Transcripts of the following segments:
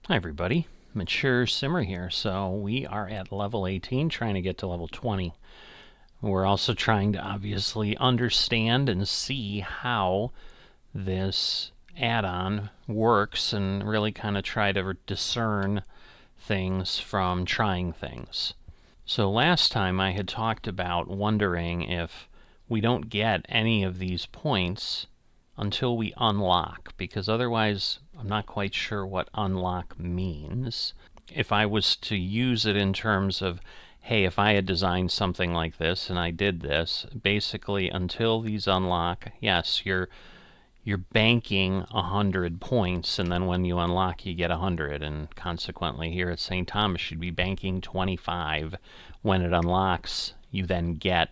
Hi everybody, Mature Simmer here. So we are at level 18 trying to get to level 20. We're also trying to obviously understand and see how this add-on works and really kind of try to discern things from trying things. So last time I had talked about wondering if we don't get any of these points until we unlock, because otherwise I'm not quite sure what unlock means. If I was to use it in terms of, hey, if I had designed something like this and I did this, basically until these unlock, yes, you're banking 100 points, and then when you unlock you get 100, and consequently here at St. Thomas you'd be banking 25. When it unlocks you then get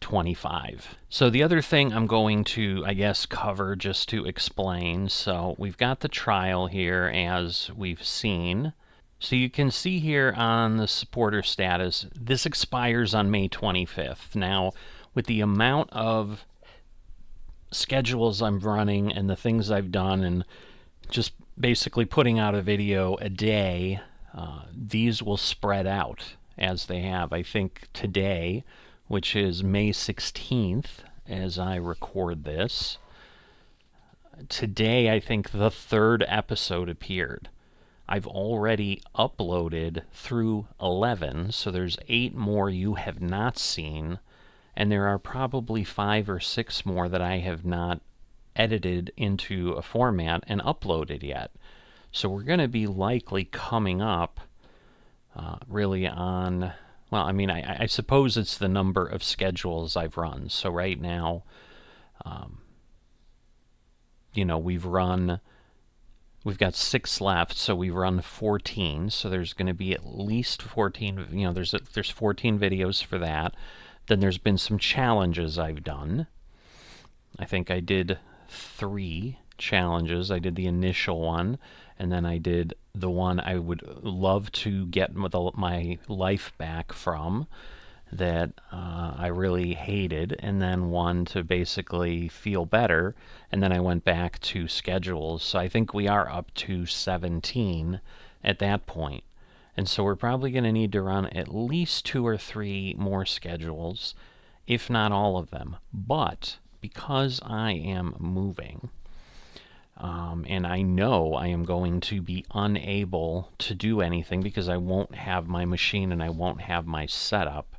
25. So the other thing I'm going to, I guess, cover just to explain, so we've got the trial here as we've seen. So you can see here on the supporter status, this expires on May 25th. Now, with the amount of schedules I'm running and the things I've done and just basically putting out a video a day, these will spread out as they have. I think today, which is May 16th, as I record this. Today, I think the third episode appeared. I've already uploaded through 11, so there's 8 more you have not seen, and there are probably 5 or 6 more that I have not edited into a format and uploaded yet. So we're going to be likely coming up really on... Well, I mean, I suppose it's the number of schedules I've run. So right now, we've got 6 left, so we've run 14. So there's going to be at least 14. There's 14 videos for that. Then there's been some challenges I've done. I think I did 3 challenges. I did the initial one, and then I did the one I would love to get my life back from that I really hated, and then one to basically feel better, and then I went back to schedules. So I think we are up to 17 at that point. And so we're probably going to need to run at least 2 or 3 more schedules, if not all of them. But because I am moving, and I know I am going to be unable to do anything because I won't have my machine and I won't have my setup.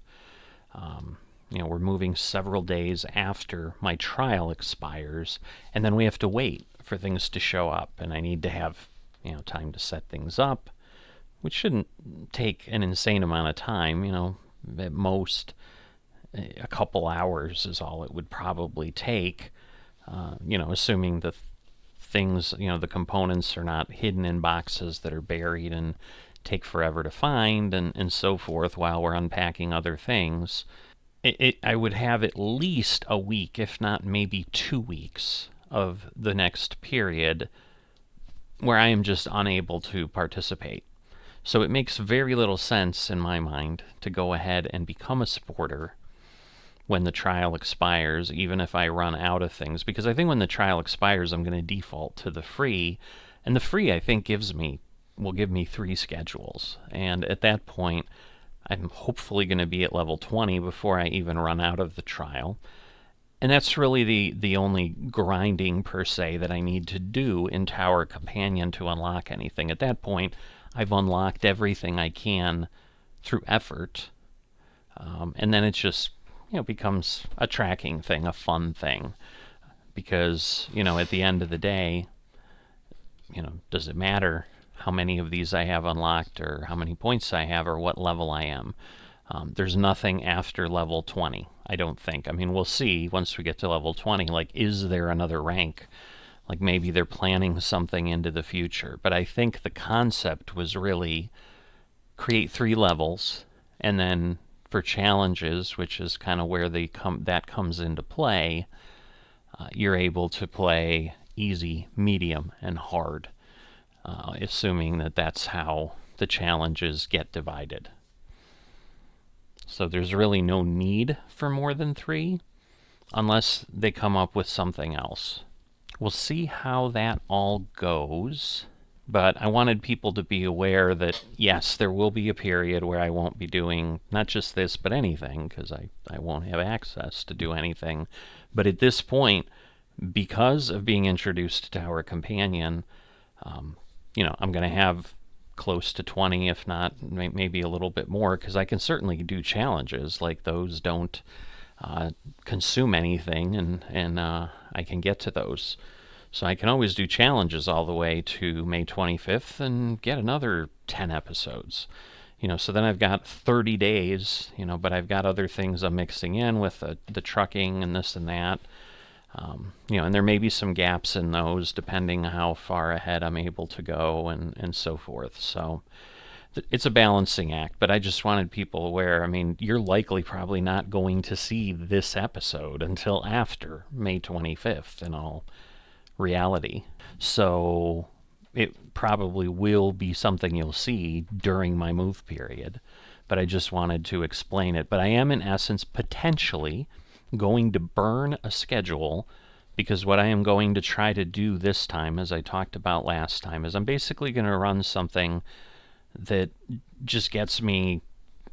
We're moving several days after my trial expires, and then we have to wait for things to show up, and I need to have time to set things up, which shouldn't take an insane amount of time. At most a couple hours is all it would probably take, assuming the things, the components are not hidden in boxes that are buried and take forever to find, and so forth, while we're unpacking other things. I would have at least a week, if not maybe 2 weeks, of the next period where I am just unable to participate. So it makes very little sense in my mind to go ahead and become a supporter when the trial expires, even if I run out of things, because I think when the trial expires I'm going to default to the free, and the free I think will give me 3 schedules, and at that point I'm hopefully going to be at level 20 before I even run out of the trial. And that's really the only grinding per se that I need to do in Tower Companion to unlock anything. At that point I've unlocked everything I can through effort, and then it just becomes a tracking thing, a fun thing, because at the end of the day, does it matter how many of these I have unlocked or how many points I have or what level I am? There's nothing after level 20, I don't think. I mean, we'll see once we get to level 20, like, is there another rank? Like, maybe they're planning something into the future. But I think the concept was really create 3 levels, and then for challenges, which is kind of where that comes into play, you're able to play easy, medium, and hard, assuming that that's how the challenges get divided. So there's really no need for more than 3 unless they come up with something else. We'll see how that all goes. But I wanted people to be aware that, yes, there will be a period where I won't be doing not just this, but anything, because I won't have access to do anything. But at this point, because of being introduced to Tower Companion, I'm going to have close to 20, if not maybe a little bit more, because I can certainly do challenges like those don't consume anything, and I can get to those. So I can always do challenges all the way to May 25th and get another 10 episodes. So then I've got 30 days, but I've got other things I'm mixing in with the trucking and this and that. And there may be some gaps in those depending how far ahead I'm able to go and so forth. So it's a balancing act, but I just wanted people aware. I mean, you're likely probably not going to see this episode until after May 25th in all reality. So it probably will be something you'll see during my move period, but I just wanted to explain it. But I am, in essence, potentially going to burn a schedule, because what I am going to try to do this time, as I talked about last time, is I'm basically going to run something that just gets me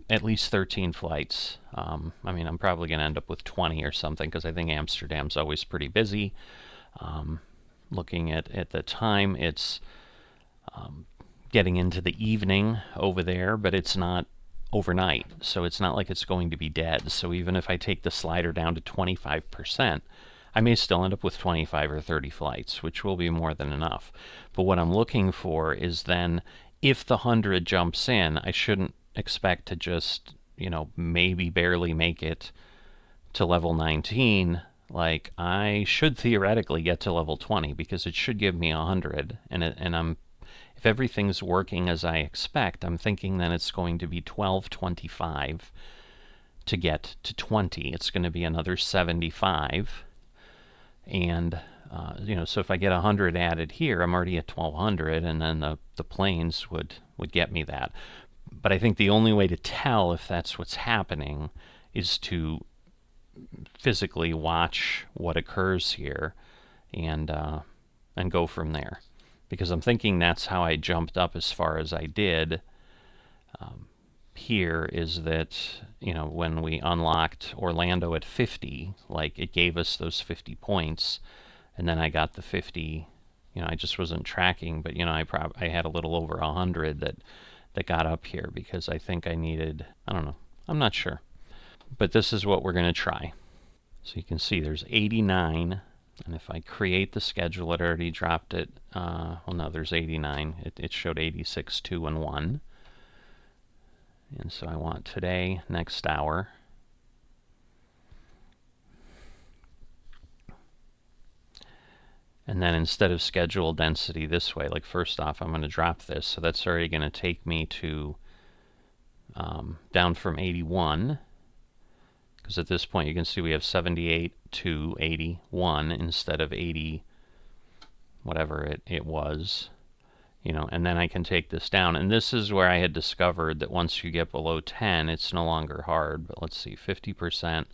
at least 13 flights. I'm probably going to end up with 20 or something, because I think Amsterdam's always pretty busy. Looking at the time, it's getting into the evening over there, but it's not overnight, so it's not like it's going to be dead. So even if I take the slider down to 25%, I may still end up with 25 or 30 flights, which will be more than enough. But what I'm looking for is then, if the 100 jumps in, I shouldn't expect to just, maybe barely make it to level 19. Like, I should theoretically get to level 20, because it should give me 100, and if everything's working as I expect, I'm thinking that it's going to be 1225 to get to 20. It's going to be another 75, and so if I get 100 added here, I'm already at 1200, and then the planes would get me that. But I think the only way to tell if that's what's happening is to physically watch what occurs here and go from there, because I'm thinking that's how I jumped up as far as I did. Here is that, when we unlocked Orlando at 50, like, it gave us those 50 points, and then I got the 50. I just wasn't tracking, but I had a little over 100 that got up here, because I think I needed, I don't know, I'm not sure, but this is what we're going to try. So you can see there's 89, and if I create the schedule, it already dropped it. Well, no, there's 89. It showed 86, 2, and 1. And so I want today, next hour. And then instead of schedule density this way, like, first off, I'm going to drop this. So that's already going to take me to down from 81. Because at this point you can see we have 78 to 81 instead of 80, whatever it was. And then I can take this down. And this is where I had discovered that once you get below 10, it's no longer hard. But let's see, 50%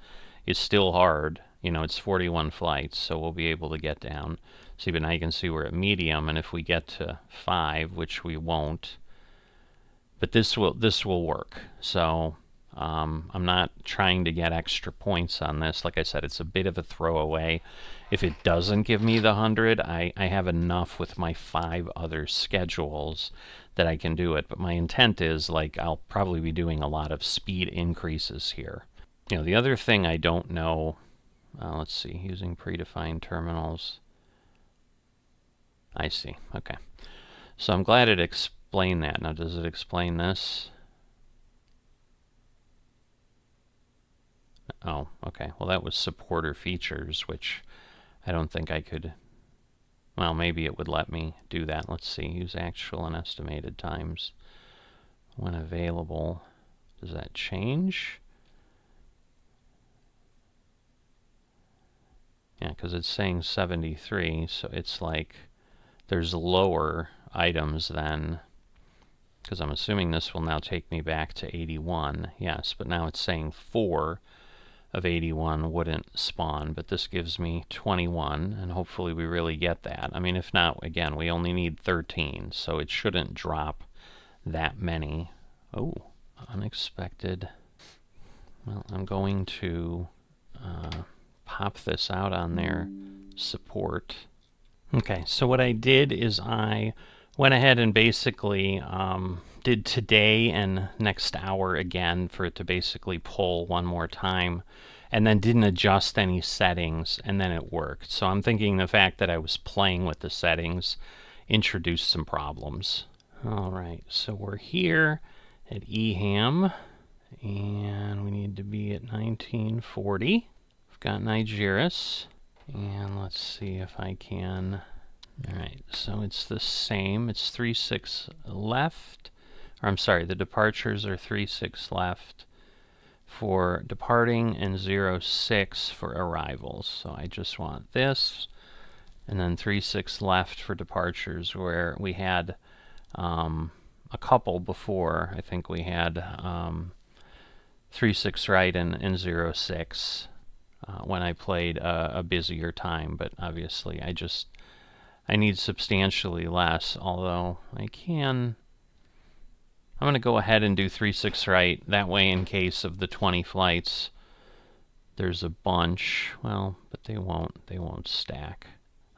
is still hard. It's 41 flights, so we'll be able to get down. See, but now you can see we're at medium, and if we get to 5, which we won't, but this will work. So I'm not trying to get extra points on this. Like I said, it's a bit of a throwaway. If it doesn't give me the 100, I have enough with my 5 other schedules that I can do it. But my intent is, like, I'll probably be doing a lot of speed increases here. The other thing I don't know, let's see, using predefined terminals. I see, okay. So I'm glad it explained that. Now, does it explain this? Oh, okay. Well, that was supporter features, which I don't think I could. Well, maybe it would let me do that. Let's see. Use actual and estimated times when available. Does that change? Yeah, because it's saying 73, so it's like there's lower items than, because I'm assuming this will now take me back to 81. Yes, but now it's saying 4 of 81 wouldn't spawn, but this gives me 21, and hopefully we really get that. I mean, if not, again, we only need 13, so it shouldn't drop that many. Oh, unexpected. Well, I'm going to pop this out on their support. Okay, so what I did is I went ahead and basically did today and next hour again for it to basically pull one more time, and then didn't adjust any settings, and then it worked. So I'm thinking the fact that I was playing with the settings introduced some problems. All right, so we're here at EHAM, and we need to be at 1940. We've got Nigeris. And let's see if I can. Alright, so it's the same. It's 3-6 left. Or I'm sorry, the departures are 3-6 left for departing and 0-6 for arrivals. So I just want this. And then 3-6 left for departures, where we had a couple before. I think we had 3-6 right and 0-6. When I played a busier time, but obviously I need substantially less, although I'm going to go ahead and do 3-6 right, that way in case of the 20 flights there's a bunch, well, but they won't stack.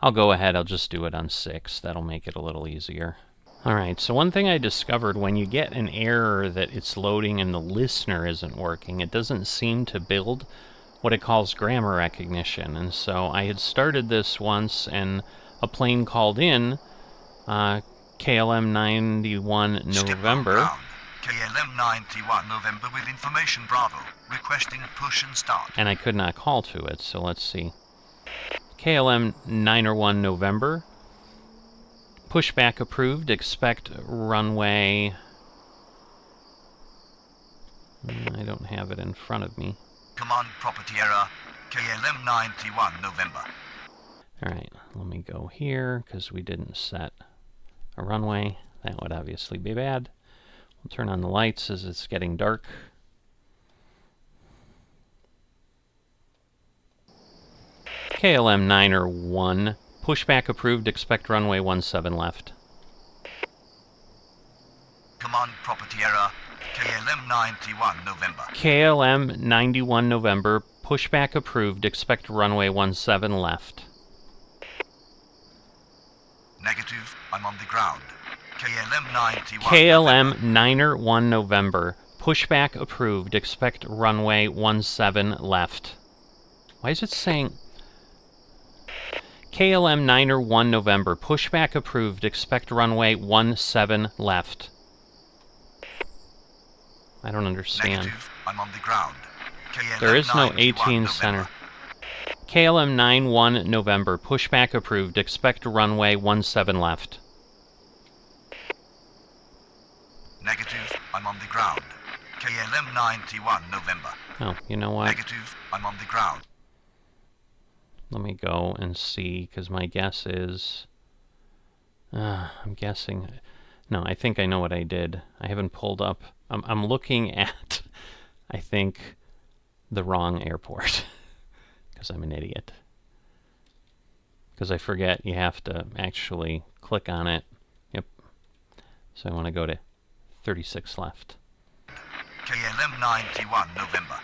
I'll go ahead, I'll just do it on 6, that'll make it a little easier. Alright, so one thing I discovered, when you get an error that it's loading and the listener isn't working, it doesn't seem to build what it calls grammar recognition. And so I had started this once, and a plane called in, KLM 91 November. KLM 91 November with information Bravo, requesting push and start. And I could not call to it, so let's see. KLM 91 November, pushback approved, expect runway. I don't have it in front of me. Command property error, KLM 91 November. Alright, let me go here, because we didn't set a runway. That would obviously be bad. We'll turn on the lights as it's getting dark. KLM 901, pushback approved, expect runway 17 left. Command property error, KLM 91 November. KLM 91 November, pushback approved, expect runway 17 left. Negative, I'm on the ground. KLM 91 KLM 901 November, pushback approved, expect runway 17 left. Why is it saying... KLM 901 November, pushback approved, expect runway 17 left. I don't understand. Negative, I'm on the ground. KLM There is no 18 November. center. KLM 91 November, pushback approved, expect runway 17 left. Negative, I'm on the ground. KLM 91 November. Oh, you know what? Negative, I'm on the ground. Let me go and see, because my guess is... I'm guessing... No, I think I know what I did. I haven't pulled up... I'm looking at, I think, the wrong airport. Because I'm an idiot. Because I forget you have to actually click on it. Yep. So I want to go to 36 left. KLM 91 November.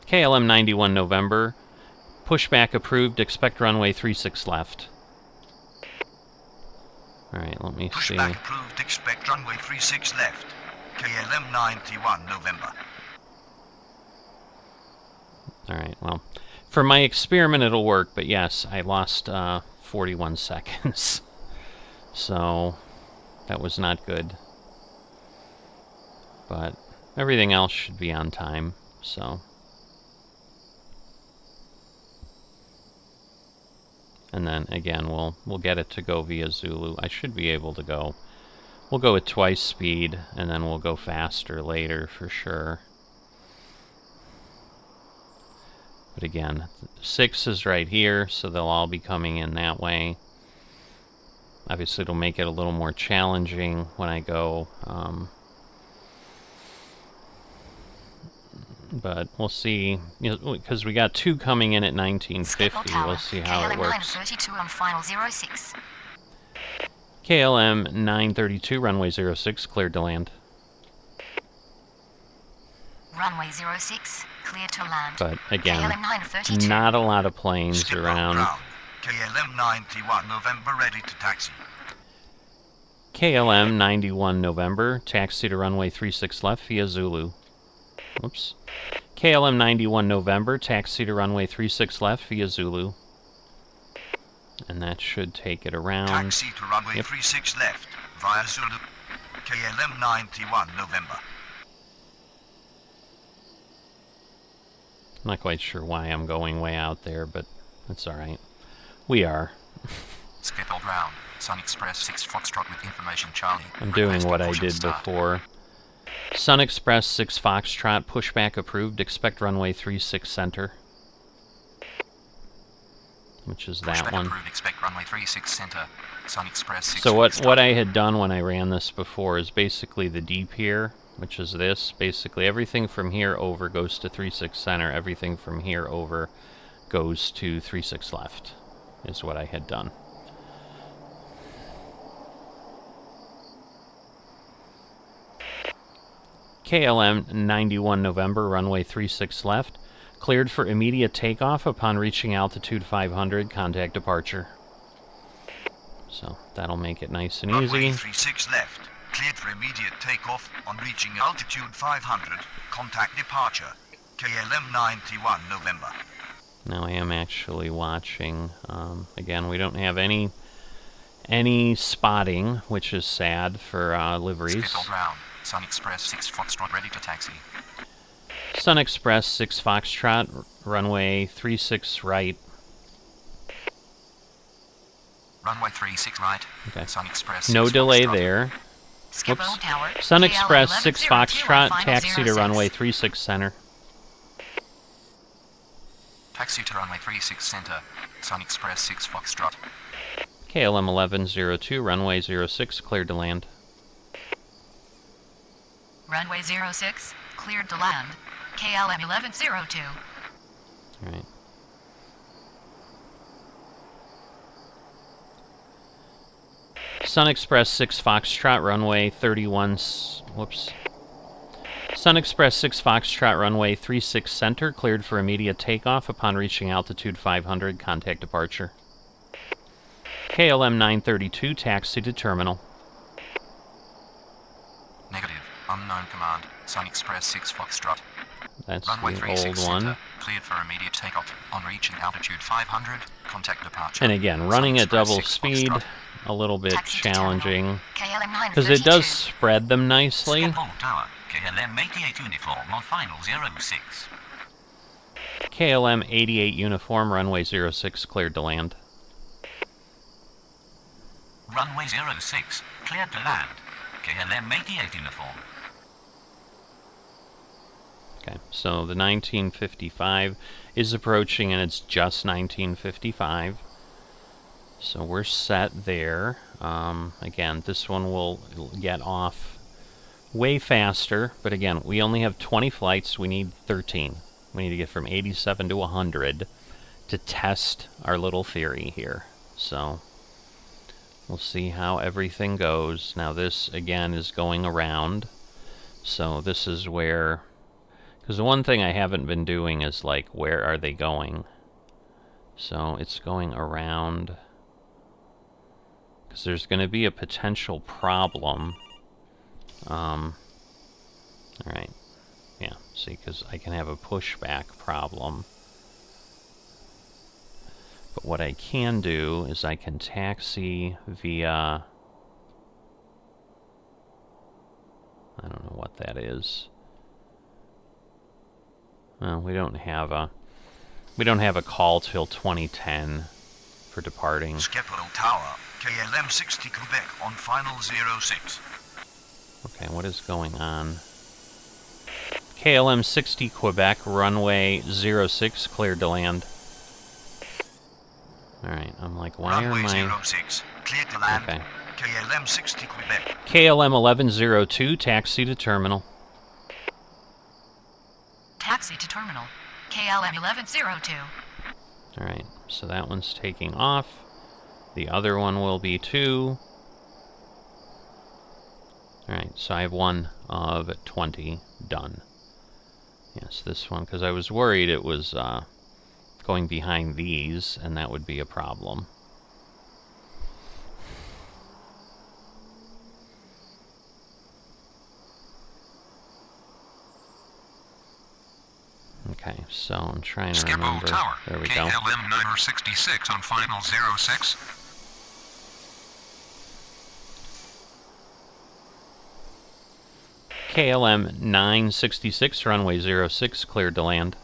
KLM 91 November. Pushback approved. Expect runway 36 left. Alright, let me see. Pushback approved. Expect runway 36 left. KLM 91 November. Alright, well, for my experiment it'll work, but yes, I lost 41 seconds. So, that was not good. But everything else should be on time, so... And then, again, we'll get it to go via Zulu. I should be able to go... We'll go at twice speed, and then we'll go faster later, for sure. But again, 6 is right here, so they'll all be coming in that way. Obviously, it'll make it a little more challenging when I go... But we'll see, because we got 2 coming in at 1950. We'll see how it works. KLM 932 on final 06. KLM 932, runway 06, cleared to land. Runway 06, cleared to land. But again, KLM 932. not a lot of planes Skip around. ground. KLM 91 November ready to taxi. KLM 91 November, taxi to runway 36 left via Zulu. Oops. KLM 91 November, taxi to runway 36 left via Zulu. And that should take it around. Taxi to runway 36 left via Zulu. KLM 91 November. I'm not quite sure why I'm going way out there, but that's alright. We are. Skip all ground. Sun Express 6 Foxtrot with information Charlie. I'm doing Request what I push and did start. before. Sun Express 6 Foxtrot, pushback approved. Expect runway 36 center. Which is that Pushback one. approved. Expect runway 36 center. Sun Express 6 So what Foxtrot. I had done when I ran this before is basically the deep here, which is this. Basically everything from here over goes to 36 center. Everything from here over goes to 36 left, is what I had done. KLM 91 November, runway 36 left. Cleared for immediate takeoff upon reaching altitude 500. Contact departure. So that'll make it nice and Runway easy. 36 left. Cleared for immediate takeoff on reaching altitude 500. Contact departure. KLM 91 November. Now I am actually watching. Again, we don't have any spotting, which is sad for liveries. Skip all ground. Sun Express 6 Foxtrot ready to taxi. Sun Express 6 Foxtrot, runway 36 right. Runway 36 right. Okay. Sun Express No 6 delay Foxtrot. there. Skip Whoops. all tower. Sun KLM Express 6 1102 on Foxtrot, final taxi to 06. runway 36 center. Taxi to runway 36 center. Sun Express 6 Foxtrot. KLM 1102, runway 06, cleared to land. Runway 06, cleared to land. KLM 1102. Alright. Sun Express 6 Foxtrot, runway 31... Whoops. Sun Express 6 Foxtrot, runway 36 center, cleared for immediate takeoff upon reaching altitude 500. Contact departure. KLM 932, taxi to terminal. Negative. Unknown command. Sun Express 6 Foxtrot. That's Runway the 36 old one. center. Cleared for immediate takeoff. On reaching altitude 500. Contact departure. And again, Sun running at Express double 6 speed, Foxtrot. a little bit Taxi to terminal. challenging. KLM 932. Because it does spread them nicely. Skip all tower. KLM 88 uniform on final 06. KLM 88 uniform, runway 06, cleared to land. Runway 06, cleared to land. KLM 88 uniform. Okay, so the 1955 is approaching, and it's just 1955. So we're set there. Again, this one will get off way faster, but again, we only have 20 flights. We need 13. We need to get from 87 to 100 to test our little theory here. So we'll see how everything goes. Now this, again, is going around. So this is where... Because the one thing I haven't been doing is, like, where are they going? So it's going around. Because there's going to be a potential problem. Alright. Yeah, see, because I can have a pushback problem. But what I can do is I can taxi via... I don't know what that is. Well, we don't have a call till 2010 for departing. Skeppel Tower. KLM 60 Quebec on final 06. Okay, what is going on? KLM 60 Quebec, runway 06, cleared to land. Alright, I'm like, why Runway am I... 06. Cleared to land. Okay. KLM 60 Quebec. KLM 1102, taxi to terminal. Taxi taxi to terminal. KLM 1102. Alright, so that one's taking off. The other one will be too. Alright, so I have 1 of 20 done. Yes, this one, because I was worried it was going behind these, and that would be a problem. Okay, so I'm trying to remember. Tower. There we go. KLM 966 on final 06. KLM 966, runway 06, cleared to land.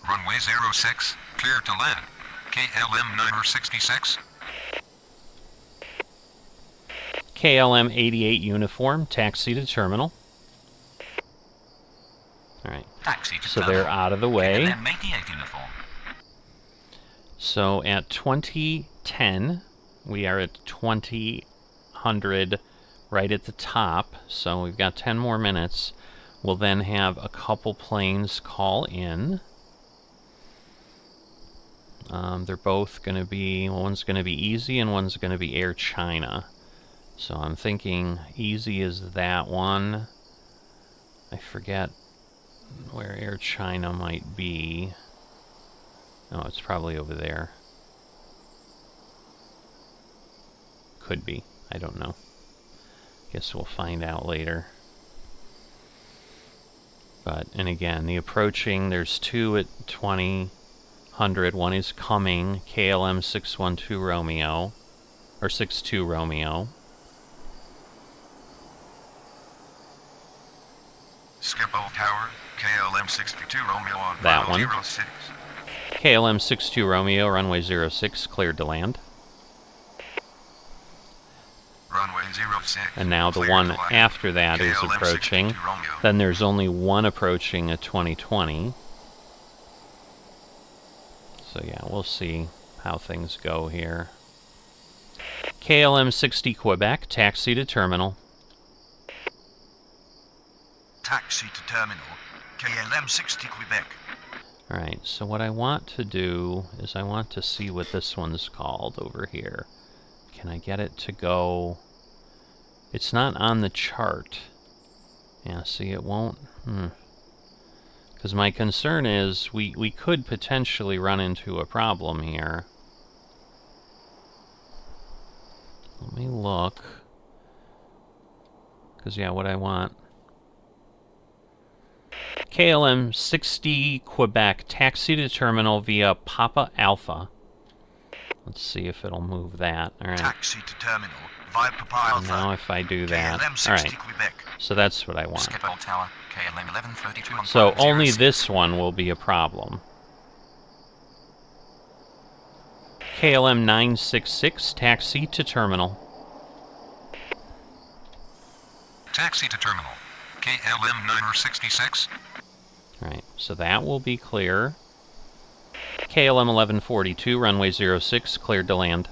Runway 06, cleared to land. KLM 966. KLM 88 uniform, taxi to terminal. Alright, Taxi to so terminal. they're out of the way. KLM 88 uniform. So at 2010, we are at 2000 right at the top. So we've got 10 more minutes. We'll then have a couple planes call in. They're both going to be, one's going to be Easy and one's going to be Air China. So I'm thinking Easy is that one. I forget where Air China might be. Oh, it's probably over there. Could be. I don't know. Guess we'll find out later. But, and again, the approaching, there's 2 at 2000. One is coming, KLM 612 Romeo, or 62 Romeo. Schiphol Tower, KLM 62 Romeo on That final one. 06. KLM 62 Romeo, runway 06, cleared to land. Runway 06. And now the cleared one to land. after that is KLM approaching. 62 Romeo. Then there's only one approaching at 2020. So yeah, we'll see how things go here. KLM 60 Quebec, taxi to terminal. Taxi to terminal, KLM 60 Quebec. Alright, so what I want to do is I want to see what this one's called over here. Can I get it to go? It's not on the chart. Yeah, see, it won't. Because my concern is we could potentially run into a problem here. Let me look. Because, yeah, what I want. KLM 60 Quebec, taxi to terminal via Papa Alpha. Let's see if it'll move that. Alright. Taxi to terminal, via Papa Alpha. Now if I do that. KLM 60 Alright. Quebec. So that's what I want. Schiphol Tower. KLM 1132 on So final only 06. this one will be a problem. KLM 966, taxi to terminal. Taxi to terminal. KLM 966. Alright, so that will be clear. KLM 1142, runway 06, cleared to land.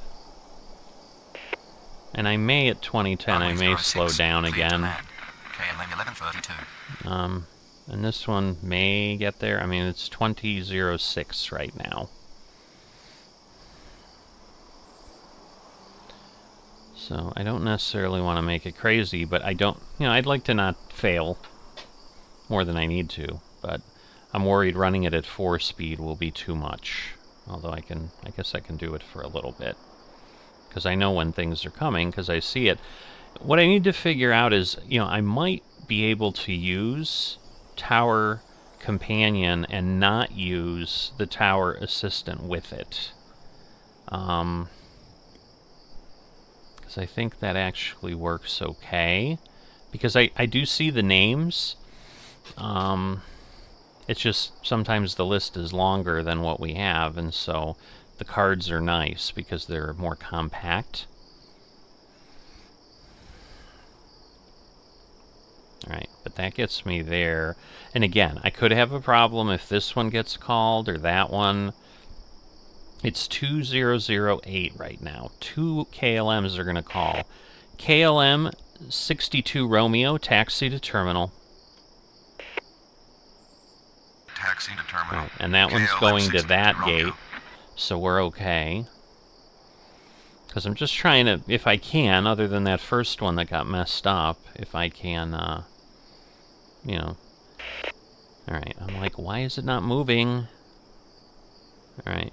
And I may at 2010, I may slow down again. KLM 1132. And this one may get there. I mean, it's 2006 right now. So I don't necessarily want to make it crazy, but I don't, I'd like to not fail more than I need to, but I'm worried running it at 4 speed will be too much. Although I guess I can do it for a little bit. Because I know when things are coming, because I see it. What I need to figure out is, I might be able to use Tower Companion and not use the Tower Assistant with it. Because I think that actually works okay. Because I do see the names. It's just sometimes the list is longer than what we have, and so the cards are nice because they're more compact. Alright, but that gets me there. And again, I could have a problem if this one gets called or that one. It's 2008 right now. 2 KLMs are going to call. KLM 62 Romeo, taxi to terminal. Taxi to terminal. Right, and that one's KLM going to 60 that Romeo. gate, so we're okay. Because I'm just trying to, if I can, other than that first one that got messed up, if I can, you know. Alright, I'm like, why is it not moving? Alright.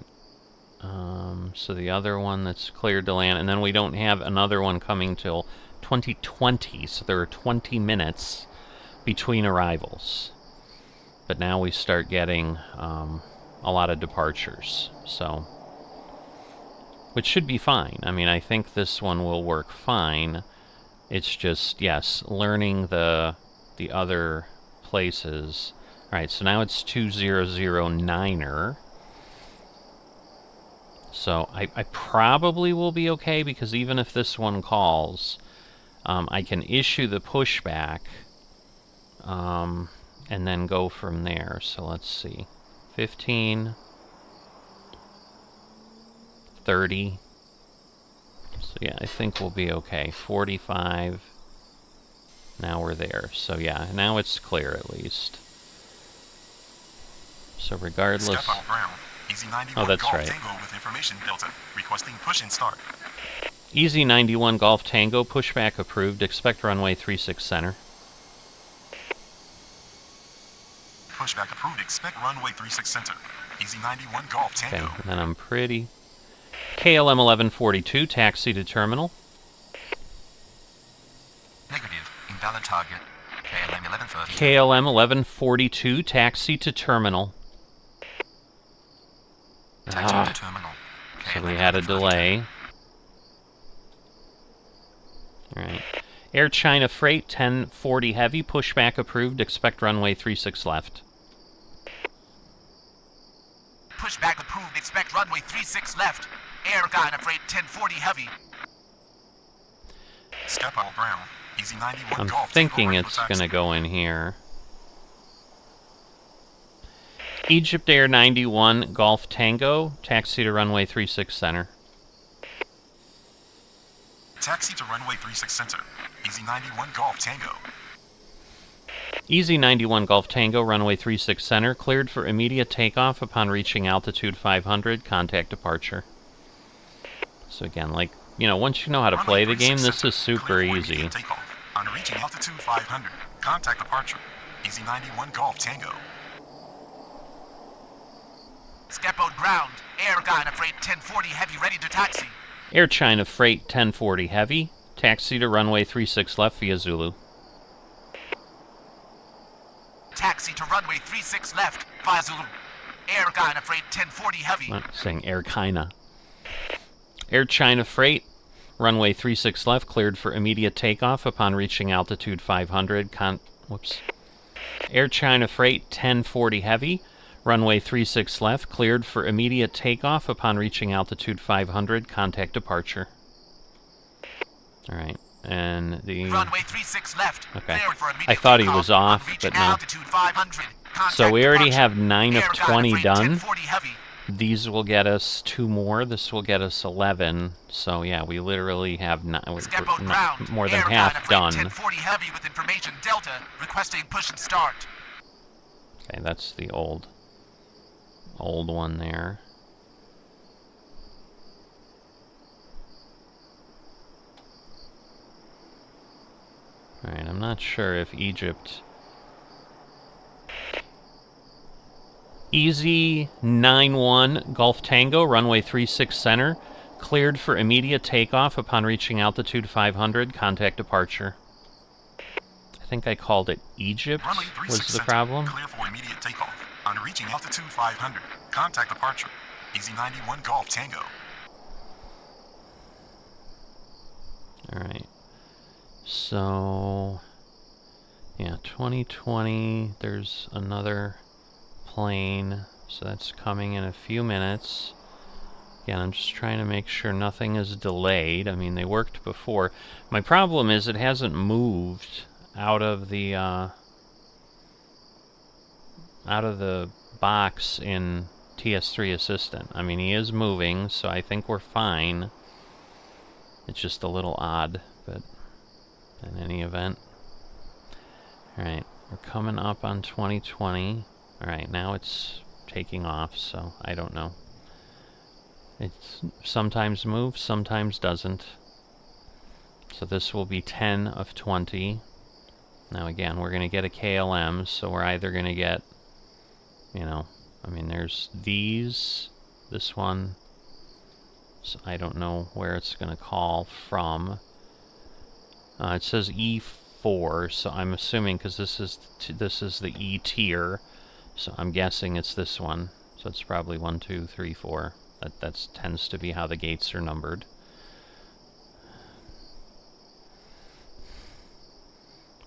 So the other one that's cleared to land, and then we don't have another one coming till 2020, so there are 20 minutes between arrivals. But now we start getting a lot of departures, so... Which should be fine. I mean, I think this one will work fine. It's just, yes, learning the other places. Alright, so now it's 2009er. So I probably will be okay, because even if this one calls, I can issue the pushback, and then go from there. So let's see. 15... 30. So yeah, I think we'll be okay. 45. Now we're there. So yeah, now it's clear at least. So regardless... Step out Brown. Easy 91 Oh, that's Golf right. Tango with information Delta. Requesting push and start. Easy 91 Golf Tango, pushback approved. Expect runway 36 center. Pushback approved. Expect runway 36 center. Easy 91 Golf Tango. Okay, and then I'm pretty... KLM 1142, taxi to terminal. Negative. Invalid target. KLM 1130. KLM 1142, taxi to terminal. Taxi to terminal. So KLM we had a 1132. delay. Alright. Air China Freight 1040 Heavy, pushback approved. Expect runway 36 left. Pushback approved. Expect runway 36 left. Air China Freight 1040 Heavy. Step out Brown. Easy 91 I'm Golf thinking Tango. it's going to go in here. Egypt Air 91 Golf Tango, taxi to runway 36 center. Taxi to runway 36 center. Easy 91 Golf Tango. Easy 91 Golf Tango, runway 36 center, cleared for immediate takeoff upon reaching altitude 500, contact departure. So again, like, you know, once you know how to play the game, this is super easy. Takeoff. On reaching altitude 500, contact departure. Easy 91 Golf Tango. Step out ground. Air China Freight 1040 Heavy ready to taxi. Air China Freight 1040 Heavy, taxi to runway 36 left via Zulu. Taxi to runway 36 left via Zulu. Air China Freight 1040 Heavy. I'm saying Air China. Air China Freight, runway 36 left, cleared for immediate takeoff upon reaching altitude 500. Air China Freight 1040 Heavy, runway 36 left, cleared for immediate takeoff upon reaching altitude 500. Contact departure. All right, and the Runway 36 left. Okay. Cleared for immediate I thought he takeoff was off, upon but reaching no. altitude 500. Contact So we already departure. have 9 of Air China 20 Freight done. 1040 Heavy. These will get us 2 more. This will get us 11. So yeah, we literally have Step out ground. more than Air half China Freight done. 1040 Heavy with information Delta requesting push and start. Okay, that's the old one there. Alright, I'm not sure if Egypt... Easy 91 Golf Tango, runway 36 center, cleared for immediate takeoff upon reaching altitude 500, contact departure. I think I called it Egypt Runway was 36 the center. problem. Clear for immediate takeoff. On reaching altitude 500, contact departure. Easy 91 Golf Tango. Alright. So, yeah, 2020, there's another plane, so that's coming in a few minutes. Again, I'm just trying to make sure nothing is delayed. I mean, they worked before. My problem is it hasn't moved out of the box in TS3 Assistant. I mean, he is moving, so I think we're fine. It's just a little odd, but in any event. Alright, we're coming up on 2020. Alright, now it's taking off, so I don't know. It sometimes moves, sometimes doesn't. So this will be 10 of 20. Now again, we're going to get a KLM, so we're either going to get, you know, I mean, there's these, this one, so I don't know where it's going to call from. It says E4, so I'm assuming, because this is the E tier, so I'm guessing it's this one. So it's probably 1, 2, 3, 4. That tends to be how the gates are numbered.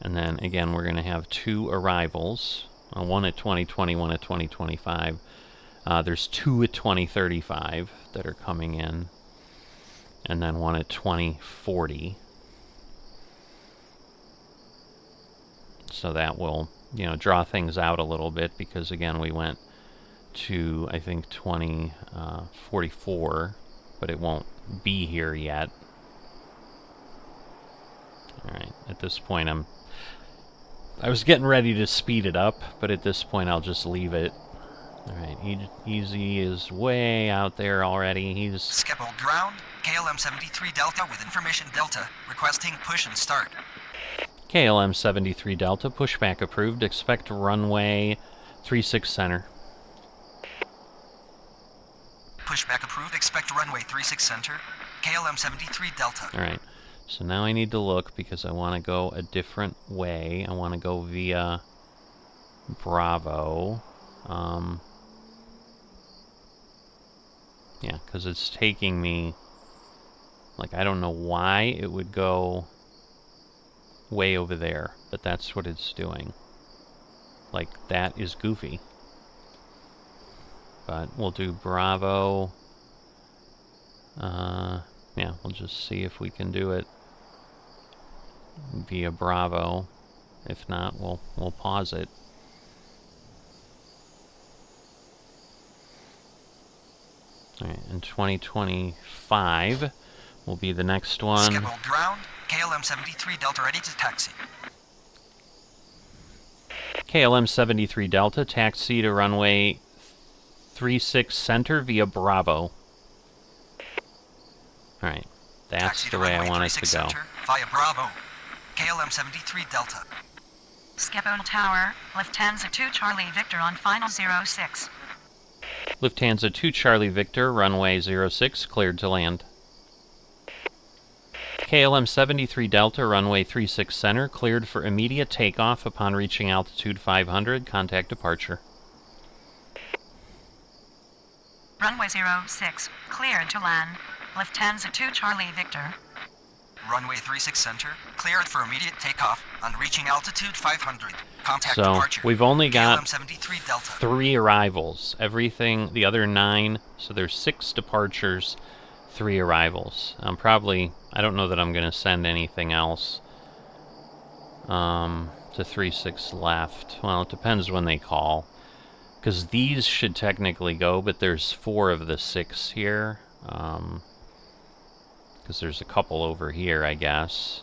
And then again, we're going to have 2 arrivals. One at 2020, one at 2025. There's 2 at 2035 that are coming in. And then 1 at 2040. So that will, you know, draw things out a little bit, because again, we went to, I think, 2044, but it won't be here yet. Alright, at this point I was getting ready to speed it up, but at this point I'll just leave it. Alright, Easy is way out there already. He's... Skepple ground, KLM 73 Delta with information Delta, requesting push and start. KLM 73 Delta, pushback approved, expect runway 36 center. Pushback approved, expect runway 36 center, KLM 73 Delta. Alright, so now I need to look, because I want to go a different way. I want to go via Bravo. Yeah, because it's taking me, like, I don't know why it would go way over there, but that's what it's doing. Like, that is goofy. But we'll do Bravo. Yeah, we'll just see if we can do it via Bravo. If not, we'll pause it. Alright, and 2025 will be the next one. Scheduled ground, KLM 73 Delta ready to taxi. KLM 73 Delta, taxi to runway 36 center via Bravo. Alright, that's Taxi the way I want it to go. Center, via Bravo, KLM 73 Delta. Skepple Tower, Lufthansa 2 Charlie Victor on final 06. Lufthansa 2 Charlie Victor, runway 06, cleared to land. KLM 73 Delta, runway 36 center, cleared for immediate takeoff upon reaching altitude 500, contact departure. Runway 06, cleared to land. Lufthansa 2 Charlie Victor. Runway 36 center, cleared for immediate takeoff on reaching altitude 500. Contact So departure. we've only got KLM 73 Delta. 3 arrivals. Everything, the other 9, so there's 6 departures, 3 arrivals. I don't know that I'm going to send anything else to 36 left. Well, it depends when they call. Because these should technically go, but there's 4 of the 6 here. Because there's a couple over here, I guess.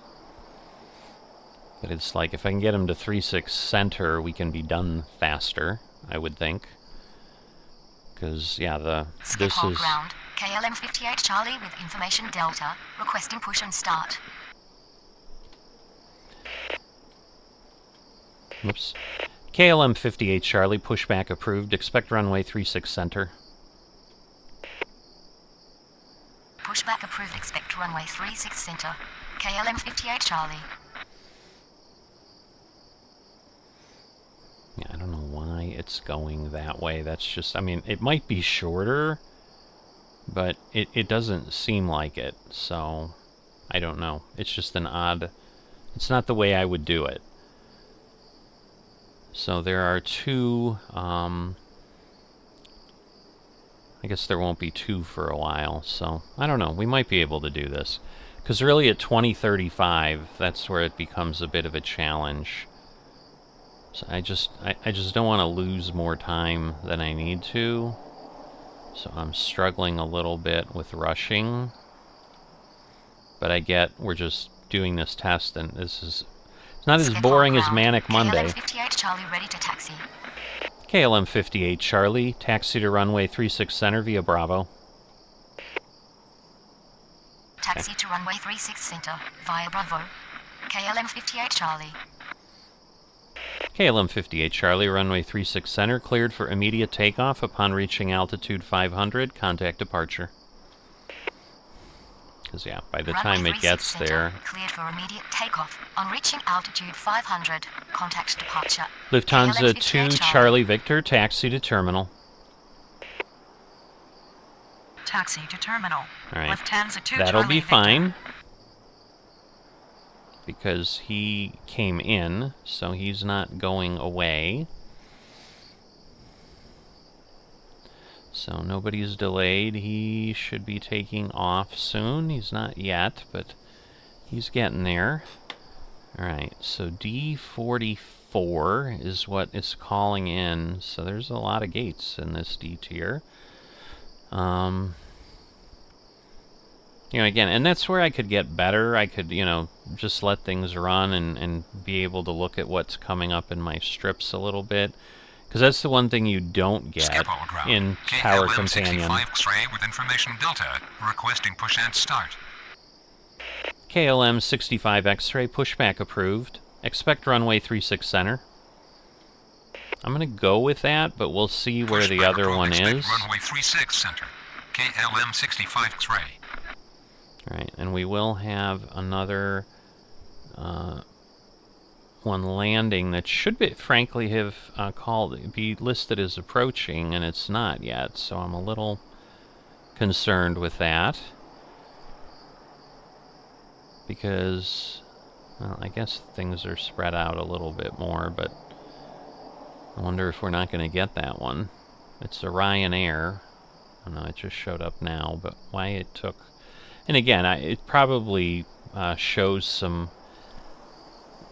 But it's like, if I can get them to 36 center, we can be done faster, I would think. Because, yeah, this is... ground, KLM 58 Charlie with information Delta, requesting push and start. Oops. KLM 58 Charlie, pushback approved, expect runway 36 center. Pushback approved, expect runway 36 center. KLM 58 Charlie. Yeah, I don't know why it's going that way. That's just, I mean, it might be shorter, but it doesn't seem like it, so I don't know. It's just an odd, it's not the way I would do it. So there are 2, I guess there won't be 2 for a while, so I don't know. We might be able to do this. Because really at 2035, that's where it becomes a bit of a challenge. So I just don't want to lose more time than I need to. So I'm struggling a little bit with rushing. But I get we're just doing this test, and this is... It's not as boring as Manic Monday. KLM 58 Charlie ready to taxi. KLM 58 Charlie, taxi to runway 36 center via Bravo. Taxi to runway 36 center via Bravo. KLM 58 Charlie. KLM 58 Charlie, runway 36 center, cleared for immediate takeoff upon reaching altitude 500. Contact departure. Because, yeah, by the time it gets there... Cleared for immediate takeoff. On reaching altitude 500, contact departure. Lufthansa 2 Charlie Victor, taxi to terminal. Taxi to terminal. All right, Lufthansa 2 that'll Charlie be Victor. fine. Because he came in, so he's not going away. So nobody's delayed. He should be taking off soon. He's not yet, but he's getting there. Alright, so D44 is what is calling in. So there's a lot of gates in this D tier. You know, again, and that's where I could get better. I could, you know, just let things run and be able to look at what's coming up in my strips a little bit. Because that's the one thing you don't get in Tower Companion. KLM 65 X-ray with information Delta, requesting push and start. KLM 65 X-ray, pushback approved. Expect runway 36 center. I'm going to go with that, but we'll see where the other one is. Runway 36 center. KLM 65 X-ray. Alright, and we will have another one landing that should be, frankly, have be listed as approaching, and it's not yet, so I'm a little concerned with that. Because, well, I guess things are spread out a little bit more, but I wonder if we're not going to get that one. It's a Ryanair. I don't know, it just showed up now, but why it took... And again, it probably shows some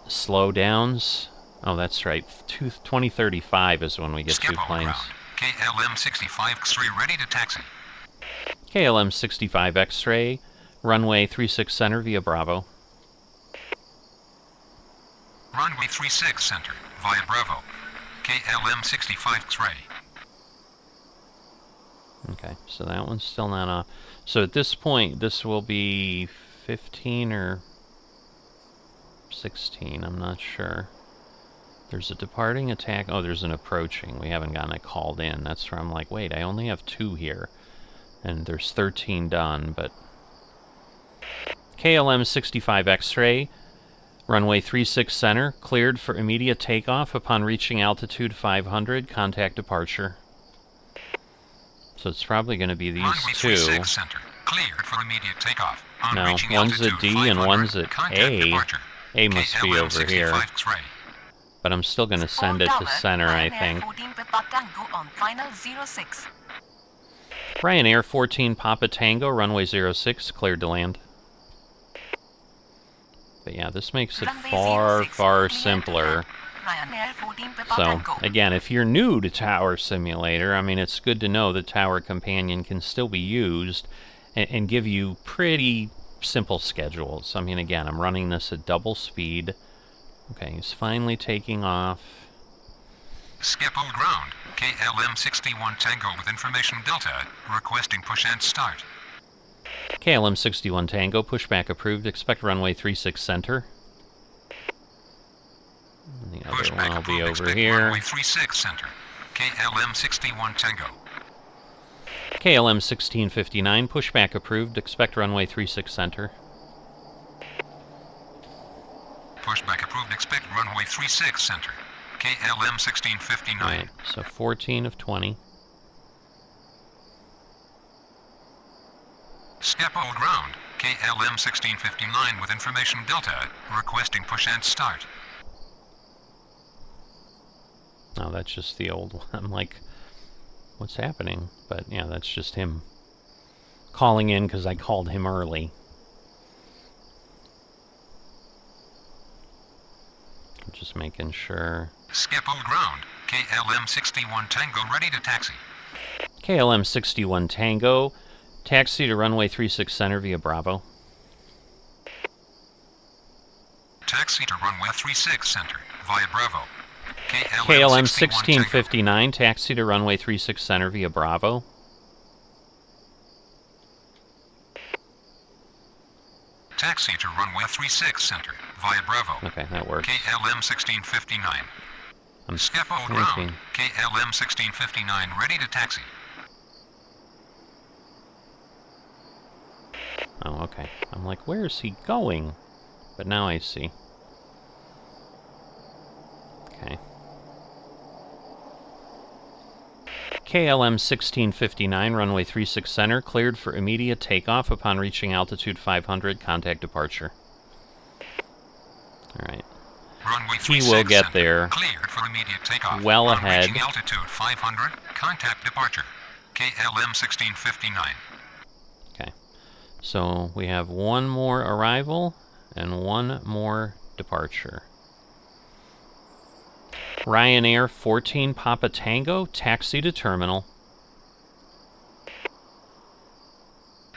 slowdowns. Oh, that's right. 2035 is when we get two planes. KLM 65 X-ray ready to taxi. KLM 65 X-ray, runway 36 center via Bravo. Runway 36 center via Bravo. KLM 65 X-ray. Okay, so that one's still not off. So at this point, this will be 15 or 16, I'm not sure. There's a departing attack. Oh, there's an approaching. We haven't gotten it called in. That's where I'm like, wait, I only have 2 here. And there's 13 done, but... KLM 65 X-ray, runway 36 center, cleared for immediate takeoff upon reaching altitude 500. Contact departure. So it's probably going to be these Runway two. 36 center, cleared for immediate takeoff. On No, reaching one's at altitude D and 500, one's at contact A. departure. A must be KLM over 65 here. X-ray. But I'm still going to send it to center, I think. On final 06. Ryanair 14 Papa Tango, runway 06, cleared to land. But yeah, this makes it far, far simpler. Ryanair 14 Papa So, Tango. again, if you're new to Tower Simulator, I mean, it's good to know that Tower Companion can still be used and give you pretty simple schedules. I mean, again, I'm running this at double speed. Okay, he's finally taking off. Skip all ground. KLM 61 Tango with information Delta, requesting push and start. KLM 61 Tango, pushback approved. Expect runway 36 center. And the other Pushback one will be approved. over Expect here. runway 36 center. KLM 61 Tango. KLM 1659, pushback approved. Expect runway 36 center. Pushback approved. Expect runway 36 center. KLM 1659. Alright, so 14 of 20. Skip all ground. KLM 1659 with information Delta, requesting push and start. Oh, that's just the old one. I'm like, what's happening? But yeah, that's just him calling in because I called him early. I'm just making sure. Skip all ground. KLM 61 Tango ready to taxi. KLM 61 Tango, taxi to runway 36 center via Bravo. Taxi to runway 36 center via Bravo. KLM 1659, taxi to runway 36 center via Bravo. Taxi to runway 36 center via Bravo. Okay, that works. KLM 1659. I'm Skip all thinking. ground. KLM 1659 ready to taxi. Oh, okay. I'm like, where is he going? But now I see. Okay. KLM 1659, runway 36 center, cleared for immediate takeoff upon reaching altitude 500, contact departure. Alright. Runway He will 36 get center, there cleared for immediate takeoff. well On ahead. reaching altitude 500, contact departure. KLM 1659. Okay. So we have one more arrival and one more departure. Ryanair 14 Papa Tango, taxi to terminal.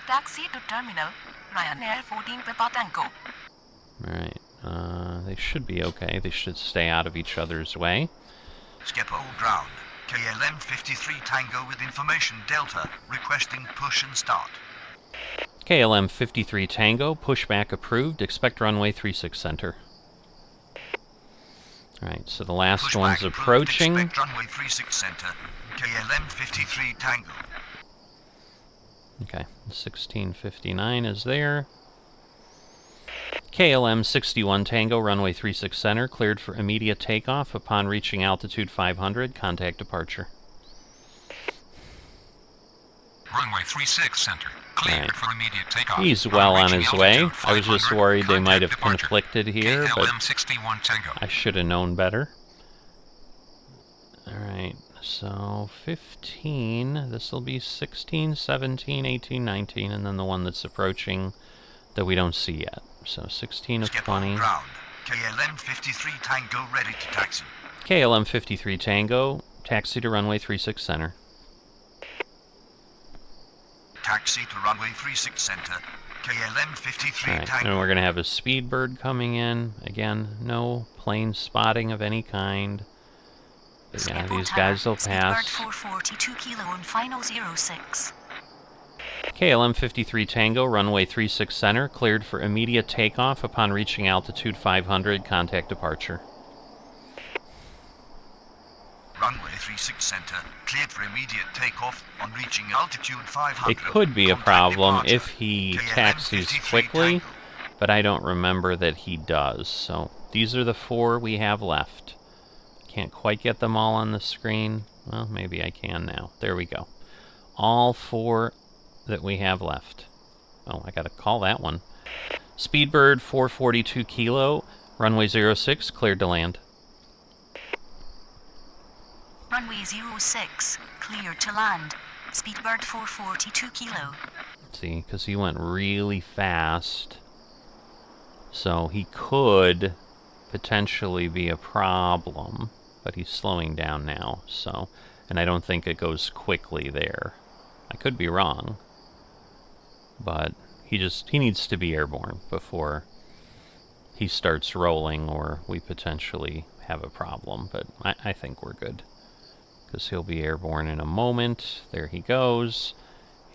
Taxi to terminal. Ryanair 14 Papa Tango. Alright. They should be okay. They should stay out of each other's way. Skip all ground. KLM 53 Tango with information Delta, requesting push and start. KLM 53 Tango, pushback approved. Expect runway 36 center. Alright, so the last Pushback one's approved, approaching. expect runway 36 center. KLM 53 Tango. Okay, 1659 is there. KLM 61 Tango, runway 36 center, cleared for immediate takeoff upon reaching altitude 500, contact departure. Runway 36 center, cleared Right. for immediate takeoff. He's well on reaching his way. altitude I was just 500, worried they might have contact departure. conflicted here, but KLM 61 Tango. I should have known better. Alright, so 15, this will be 16, 17, 18, 19, and then the one that's approaching that we don't see yet. So 16 of Skip all 20. ground. KLM 53 Tango ready to taxi. KLM 53 Tango, taxi to runway 36 center. Taxi to runway 36 center. KLM 53 Alright, Tango. and we're going to have a Speedbird coming in. Again, no plane spotting of any kind. But yeah, these guys will pass. Speedbird 442 kilo on final 06. KLM 53 Tango, runway 36 center, cleared for immediate takeoff upon reaching altitude 500, contact departure. Runway 36 center, cleared for immediate takeoff on reaching altitude 500. It could be a Contact problem departure. if he KLM taxis 53 quickly, Tango. but I don't remember that he does. So these are the 4 we have left. Can't quite get them all on the screen. Well, maybe I can now. There we go. All 4 that we have left. Oh, I gotta call that one. Speedbird 442 kilo, runway 06, cleared to land. Runway 06, clear to land. Speedbird 442 kilo. Let's see, because he went really fast. So he could potentially be a problem, but he's slowing down now, so... And I don't think it goes quickly there. I could be wrong. But he needs to be airborne before he starts rolling, or we potentially have a problem. But I think we're good, because he'll be airborne in a moment. There he goes.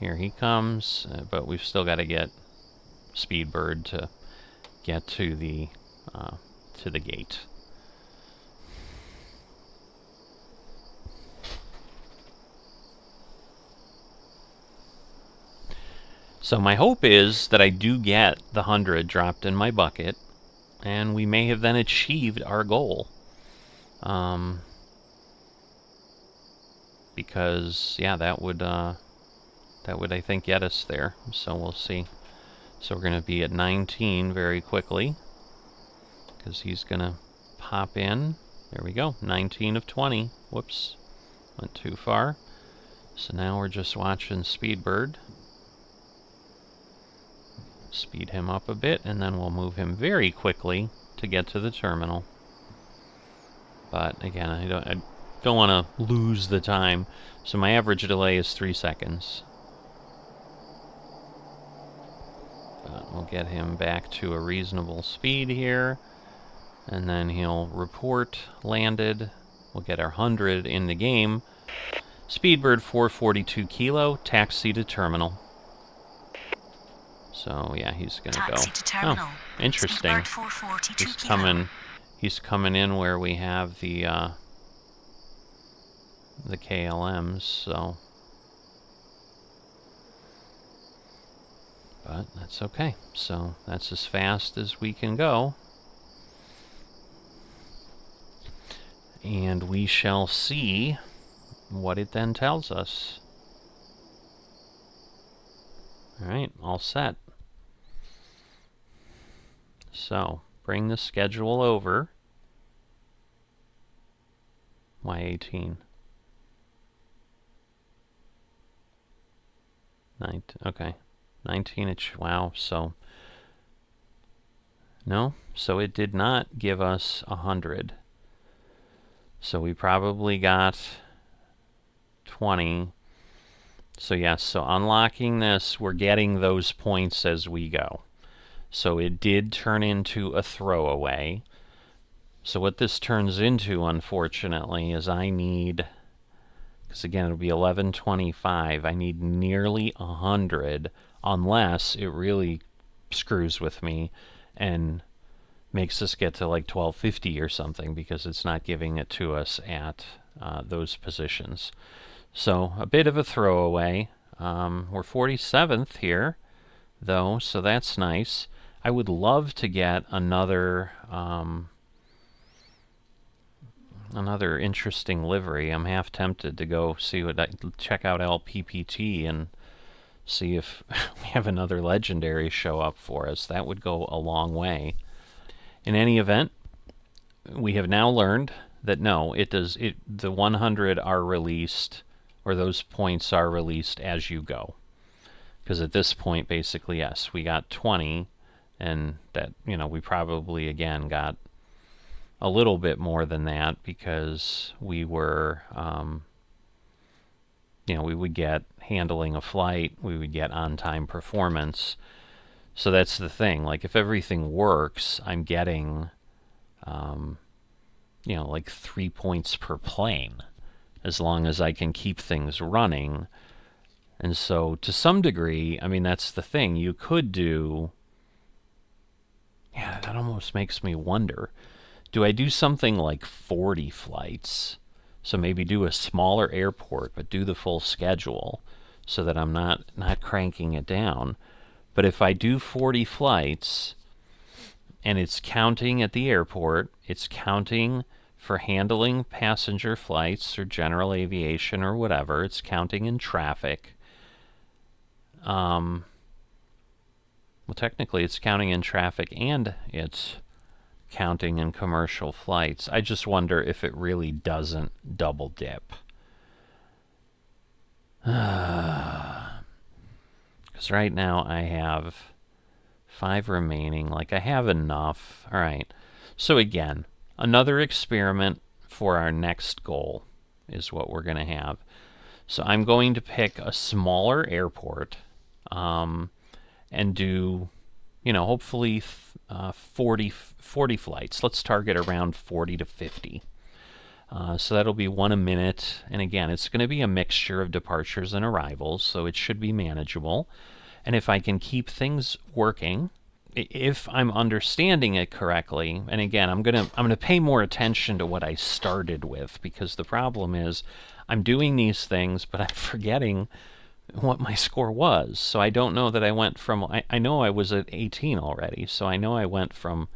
Here he comes. But we've still got to get Speedbird to get to the gate. So my hope is that I do get the 100 dropped in my bucket, and we may have then achieved our goal. Because yeah, that would I think get us there. So we'll see. So we're going to be at 19 very quickly, because he's going to pop in. There we go, 19 of 20. Whoops, went too far. So now we're just watching Speedbird. Speed him up a bit, and then we'll move him very quickly to get to the terminal. But again, I don't want to lose the time. So my average delay is 3 seconds. But we'll get him back to a reasonable speed here. And then he'll report landed. We'll get our 100 in the game. Speedbird 442 kilo, taxi to terminal. So yeah, he's gonna go. Taxi to terminal. Oh, interesting. Speedbird 442 He's kilo. coming. He's coming in where we have the KLMs. So, but that's okay. So that's as fast as we can go. And we shall see what it then tells us. Alright, all set. So, bring the schedule over. Why 18? 19, okay. 19, wow, so... No, so it did not give us 100. So we probably got 20. So yes, so unlocking this, we're getting those points as we go. So it did turn into a throwaway. So what this turns into, unfortunately, is I need, because again it'll be 1125, I need nearly 100, unless it really screws with me and makes us get to like 1250 or something, because it's not giving it to us at those positions. So a bit of a throwaway. We're 47th here, though, so that's nice. I would love to get another another interesting livery. I'm half tempted to go see what check out LPPT and see if we have another legendary show up for us. That would go a long way. In any event, we have now learned that no, the 100 are released, or those points are released as you go. Because at this point, basically, yes, we got 20, and that, we probably, again, got a little bit more than that, because we were, we would get handling a flight, we would get on-time performance. So that's the thing, like, if everything works, I'm getting, like 3 points per plane, as long as I can keep things running. And so, to some degree, I mean, that's the thing, you could do, yeah, that almost makes me wonder, do I do something like 40 flights? So maybe do a smaller airport, but do the full schedule, so that I'm not cranking it down. But if I do 40 flights, and it's counting at the airport, it's counting for handling passenger flights or general aviation or whatever, it's counting in traffic. Well, technically it's counting in traffic and it's counting in commercial flights. I just wonder if it really doesn't double dip. Because right now I have 5 remaining. Like, I have enough. Alright. So again, another experiment for our next goal is what we're going to have. So I'm going to pick a smaller airport and do, hopefully 40 flights. Let's target around 40 to 50. So that'll be 1 a minute. And again, it's going to be a mixture of departures and arrivals, so it should be manageable. And if I can keep things working, if I'm understanding it correctly, and again, I'm gonna pay more attention to what I started with, because the problem is I'm doing these things, but I'm forgetting what my score was. So I don't know that I went from, I know I was at 18 already, so I know I went from,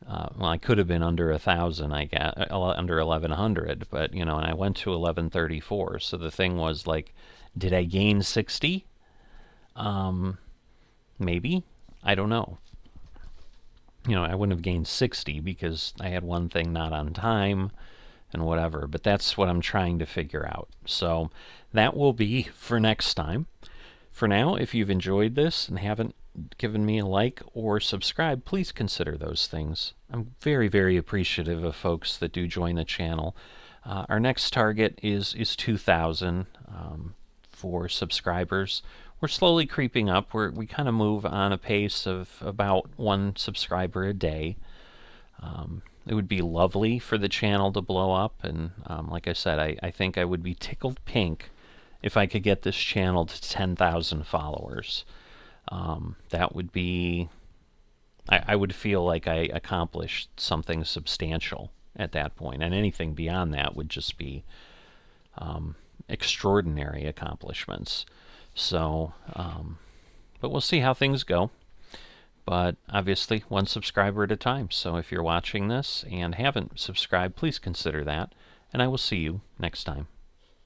well, I could have been under 1,000, I guess, under 1,100, but, and I went to 1134, so the thing was, like, did I gain 60? Maybe? I don't know. I wouldn't have gained 60 because I had one thing not on time and whatever, but that's what I'm trying to figure out. So that will be for next time. For now, if you've enjoyed this and haven't given me a like or subscribe, please consider those things. I'm very, very appreciative of folks that do join the channel. Our next target is 2,000 for subscribers. We're slowly creeping up. We kind of move on a pace of about 1 subscriber a day. It would be lovely for the channel to blow up, and like I said, I think I would be tickled pink if I could get this channel to 10,000 followers. That would be... I would feel like I accomplished something substantial at that point, and anything beyond that would just be extraordinary accomplishments. So, but we'll see how things go. But obviously, one subscriber at a time. So if you're watching this and haven't subscribed, please consider that. And I will see you next time.